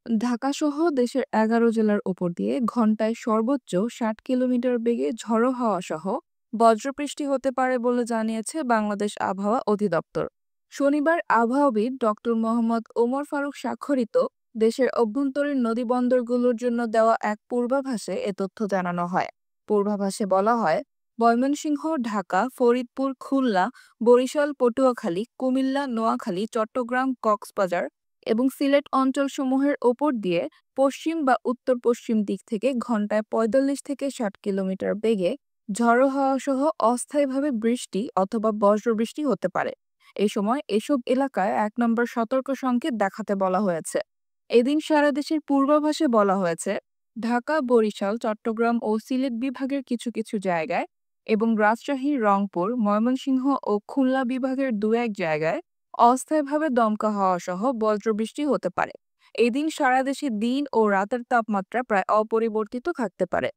ঢাকাসহ দেশের ১১ জেলার ওপর দিয়ে ঘন্টায় সর্বোচ্চ ৬০ কিলোমিটার বেগে ঝড়ো হাওয়া সহ বজ্রবৃষ্টি হতে পারে বলে জানিয়েছে বাংলাদেশ আবহাওয়া অধিদপ্তর। শনিবার আবহাওয়াবিদ ডক্টর মোহাম্মদ ওমর ফারুক স্বাক্ষরিত দেশের অভ্যন্তরীণ নদীবন্দরগুলোর জন্য দেওয়া এক পূর্বাভাসে এ তথ্য জানানো হয়। পূর্বাভাসে বলা হয়, ময়মনসিংহ, ঢাকা, ফরিদপুর, খুলনা, বরিশাল, পটুয়াখালী, কুমিল্লা, নোয়াখালী, চট্টগ্রাম, কক্সবাজার এবং সিলেট অঞ্চলসমূহের ওপর দিয়ে পশ্চিম বা উত্তর-পশ্চিম দিক থেকে ঘন্টায় ৪৫ থেকে ৬০ কিলোমিটার বেগে ঝড়ো হাওয়া সহ অস্থায়ীভাবে বৃষ্টি অথবা বজ্রবৃষ্টি হতে পারে। এই সময় এসব এলাকায় ১ নম্বর সতর্ক সংকেত দেখাতে বলা হয়েছে। এদিন সারা দেশের পূর্বাভাসে বলা হয়েছে, ঢাকা, বরিশাল, চট্টগ্রাম ও সিলেট বিভাগের কিছু কিছু জায়গায় এবং রাজশাহী, রংপুর, ময়মনসিংহ ও খুলনা বিভাগের দু-এক জায়গায় অস্থায়ীভাবে দমকা হাওয়া সহ বজ্রবৃষ্টি হতে পারে। এদিন সারা দেশে দিন ও রাতের তাপমাত্রা প্রায় অপরিবর্তিত থাকতে পারে।